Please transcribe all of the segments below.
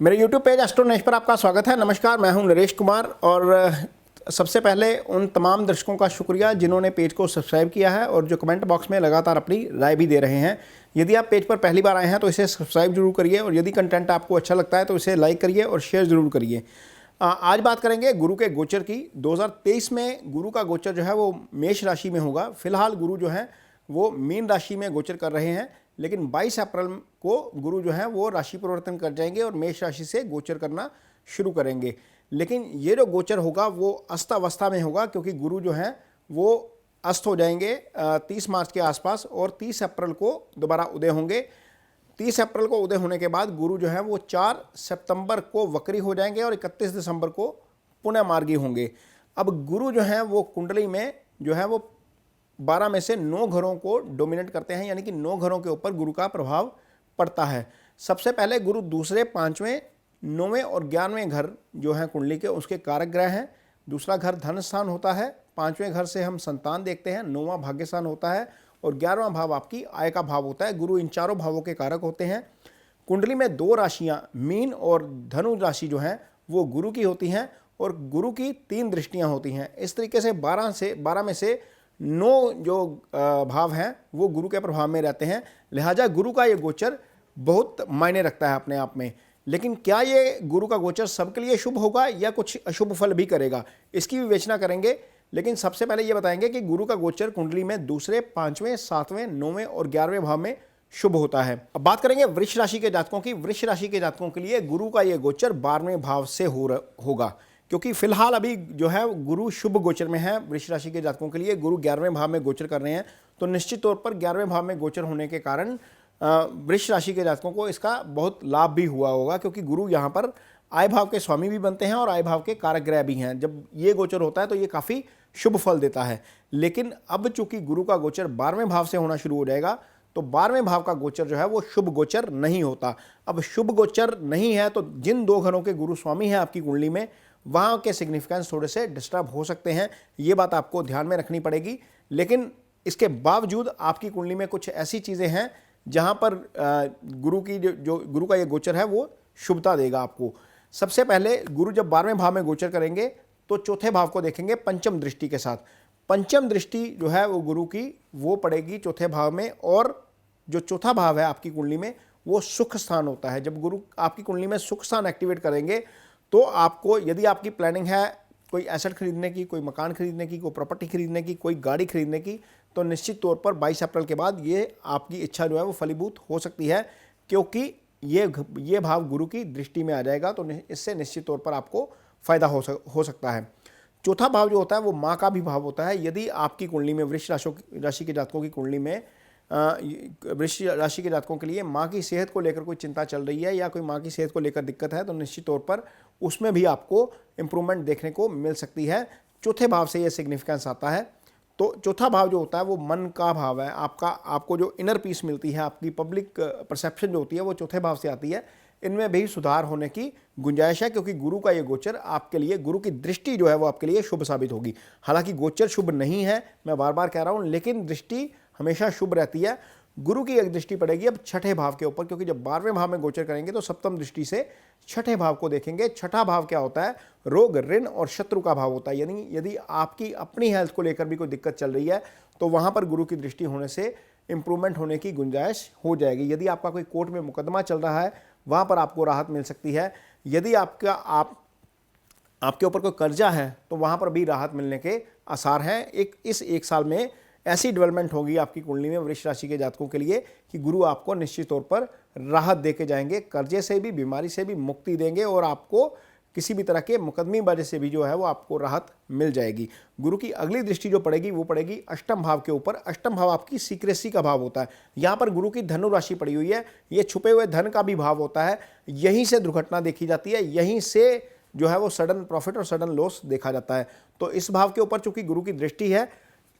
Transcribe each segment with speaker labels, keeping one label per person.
Speaker 1: मेरे YouTube page astro Naresh पर आपका स्वागत है। नमस्कार, मैं हूं नरेश कुमार और सबसे पहले उन तमाम दर्शकों का शुक्रिया जिन्होंने पेज को सब्सक्राइब किया है और जो कमेंट बॉक्स में लगातार अपनी राय भी दे रहे हैं। यदि आप पेज पर पहली बार आए हैं तो इसे सब्सक्राइब जरूर करिए और यदि कंटेंट आपको अच्छा लगता है तो इसे लाइक करिए और शेयर जरूर करिए। आज बात करेंगे गुरु के गोचर की। 2023 में गुरु का गोचर जो है वो मेष राशि में होगा। फिलहाल गुरु जो है वो मीन राशि में गोचर कर रहे हैं, लेकिन 22 अप्रैल को गुरु जो है वो राशि परिवर्तन कर जाएंगे और मेष राशि से गोचर करना शुरू करेंगे। लेकिन ये जो गोचर होगा वो अस्त में होगा, क्योंकि गुरु जो है वो अस्त हो जाएंगे 30 मार्च के आसपास और 30 अप्रैल को दोबारा उदय होंगे। 30 अप्रैल को उदय होने के बाद गुरु जो है वो 4 सितंबर को वक्री हो जाएंगे और 31 दिसंबर को पुनः मार्गी होंगे। अब गुरु जो है वो कुंडली में जो है वो 12 में से 9 घरों को डोमिनेट करते हैं, यानी कि 9 घरों के ऊपर गुरु का प्रभाव पड़ता है। सबसे पहले गुरु दूसरे, 5वें, 9वें और 11वें घर जो हैं कुंडली के, उसके कारक ग्रह हैं। दूसरा घर धन स्थान होता है, 5वें घर से हम संतान देखते हैं, 9वां भाग्य स्थान होता है और 11वां भाव आपकी आय का भाव होता है। गुरु इन चारों भावों के कारक होते हैं। कुंडली में 2 राशियां मीन और धनु राशि जो हैं वो गुरु की होती हैं और गुरु की 3 दृष्टियां होती हैं। इस तरीके से 12 में से 9 जो भाव हैं वो गुरु के प्रभाव में रहते हैं। लिहाजा गुरु का ये गोचर बहुत मायने रखता है अपने आप में। लेकिन क्या ये गुरु का गोचर सबके लिए शुभ होगा या कुछ अशुभ फल भी करेगा, इसकी विवेचना करेंगे। लेकिन सबसे पहले ये बताएंगे कि गुरु का गोचर कुंडली में दूसरे, 5वें, 7वें, 9वें और 11वें भाव में शुभ होता है। अब बात करेंगे वृष राशि के जातकों की। वृष राशि के जातकों के लिए गुरु का ये गोचर 12वें भाव से होगा, क्योंकि फिलहाल अभी जो है गुरु शुभ गोचर में है। वृष राशि के जातकों के लिए गुरु 11वें भाव में गोचर कर रहे हैं, तो निश्चित तौर पर 11वें भाव में गोचर होने के कारण वृष राशि के जातकों को इसका बहुत लाभ भी हुआ होगा, क्योंकि गुरु यहाँ पर आय भाव के स्वामी भी बनते हैं और आय भाव के कारक ग्रह भी हैं। जब ये गोचर होता है तो ये काफ़ी शुभ फल देता है। लेकिन अब चूंकि गुरु का गोचर 12वें भाव से होना शुरू हो जाएगा, तो 12वें भाव का गोचर जो है वो शुभ गोचर नहीं होता। अब शुभ गोचर नहीं है तो जिन 2 घरों के गुरु स्वामी हैं आपकी कुंडली में, वहाँ के सिग्निफिकेंस थोड़े से डिस्टर्ब हो सकते हैं। ये बात आपको ध्यान में रखनी पड़ेगी। लेकिन इसके बावजूद आपकी कुंडली में कुछ ऐसी चीज़ें हैं जहाँ पर गुरु की जो गुरु का ये गोचर है वो शुभता देगा आपको। सबसे पहले गुरु जब 12वें भाव में गोचर करेंगे तो चौथे भाव को देखेंगे पंचम दृष्टि के साथ। पंचम दृष्टि जो है वो गुरु की वो पड़ेगी चौथे भाव में, और जो चौथा भाव है आपकी कुंडली में वो सुख स्थान होता है। जब गुरु आपकी कुंडली में सुख स्थान एक्टिवेट करेंगे तो आपको, यदि आपकी प्लानिंग है कोई एसेट खरीदने की, कोई मकान खरीदने की, कोई प्रॉपर्टी खरीदने की, कोई गाड़ी खरीदने की, तो निश्चित तौर पर 22 अप्रैल के बाद ये आपकी इच्छा जो है वो फलीभूत हो सकती है, क्योंकि ये भाव गुरु की दृष्टि में आ जाएगा। तो इससे निश्चित तौर पर आपको फायदा हो सकता है। चौथा भाव जो होता है वो माँ का भी भाव होता है। यदि आपकी कुंडली में वृष राशि के जातकों की कुंडली में वृष राशि के जातकों के लिए माँ की सेहत को लेकर कोई चिंता चल रही है या कोई माँ की सेहत को लेकर दिक्कत है, तो निश्चित तौर पर उसमें भी आपको इम्प्रूवमेंट देखने को मिल सकती है। चौथे भाव से ये सिग्निफिकेंस आता है। तो चौथा भाव जो होता है वो मन का भाव है। आपको जो इनर पीस मिलती है, आपकी पब्लिक परसेप्शन जो होती है वो चौथे भाव से आती है। इनमें भी सुधार होने की गुंजाइश है, क्योंकि गुरु का ये गोचर आपके लिए, गुरु की दृष्टि जो है वो आपके लिए शुभ साबित होगी। हालांकि गोचर शुभ नहीं है, मैं बार बार कह रहा हूँ, लेकिन दृष्टि हमेशा शुभ रहती है। गुरु की एक दृष्टि पड़ेगी अब छठे भाव के ऊपर, क्योंकि जब 12वें भाव में गोचर करेंगे तो सप्तम दृष्टि से छठे भाव को देखेंगे। छठा भाव क्या होता है? रोग, ऋण और शत्रु का भाव होता है। यानी यदि आपकी अपनी हेल्थ को लेकर भी कोई दिक्कत चल रही है तो वहां पर गुरु की दृष्टि होने से इंप्रूवमेंट होने की गुंजाइश हो जाएगी। यदि आपका कोई कोर्ट में मुकदमा चल रहा है, वहां पर आपको राहत मिल सकती है। यदि आपके ऊपर कोई कर्जा है तो वहां पर भी राहत मिलने के आसार हैं। इस एक साल में ऐसी डेवलपमेंट होगी आपकी कुंडली में वृष राशि के जातकों के लिए कि गुरु आपको निश्चित तौर पर राहत देके जाएंगे। कर्जे से भी, बीमारी से भी मुक्ति देंगे और आपको किसी भी तरह के मुकदमी वजह से भी जो है वो आपको राहत मिल जाएगी। गुरु की अगली दृष्टि जो पड़ेगी वो पड़ेगी अष्टम भाव के ऊपर। अष्टम भाव आपकी सीक्रेसी का भाव होता है। यहाँ पर गुरु की धनु राशि पड़ी हुई है। ये छुपे हुए धन का भी भाव होता है। यहीं से दुर्घटना देखी जाती है, यहीं से जो है वो सडन प्रॉफिट और सडन लॉस देखा जाता है। तो इस भाव के ऊपर चूंकि गुरु की दृष्टि है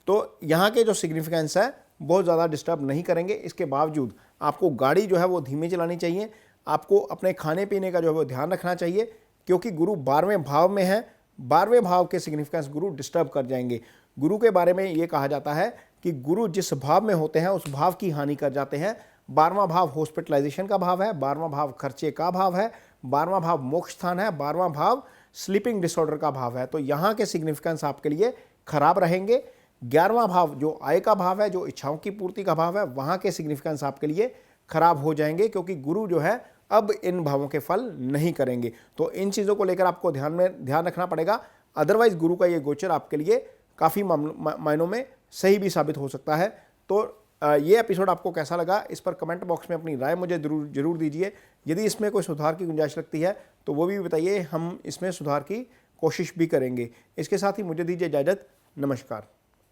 Speaker 1: तो यहाँ के जो सिग्निफिकेंस है बहुत ज़्यादा डिस्टर्ब नहीं करेंगे। इसके बावजूद आपको गाड़ी जो है वो धीमे चलानी चाहिए। आपको अपने खाने पीने का जो है वो ध्यान रखना चाहिए, क्योंकि गुरु 12वें भाव में है। 12वें भाव के सिग्निफिकेंस गुरु डिस्टर्ब कर जाएंगे। गुरु के बारे में ये कहा जाता है कि गुरु जिस भाव में होते हैं उस भाव की हानि कर जाते हैं। 12वां भाव हॉस्पिटलाइजेशन का भाव है, 12वां भाव खर्चे का भाव है, 12वां भाव मोक्ष स्थान है, 12वां भाव स्लीपिंग डिसऑर्डर का भाव है। तो यहाँ के सिग्निफिकेंस आपके लिए खराब रहेंगे। 11वां भाव जो आय का भाव है, जो इच्छाओं की पूर्ति का भाव है, वहाँ के सिग्निफिकेंस आपके लिए खराब हो जाएंगे, क्योंकि गुरु जो है अब इन भावों के फल नहीं करेंगे। तो इन चीज़ों को लेकर आपको ध्यान रखना पड़ेगा। अदरवाइज गुरु का ये गोचर आपके लिए काफ़ी मायनों में सही भी साबित हो सकता है। तो ये एपिसोड आपको कैसा लगा, इस पर कमेंट बॉक्स में अपनी राय मुझे जरूर दीजिए। यदि इसमें कोई सुधार की गुंजाइश लगती है तो वो भी बताइए, हम इसमें सुधार की कोशिश भी करेंगे। इसके साथ ही मुझे दीजिए इजाज़त। नमस्कार।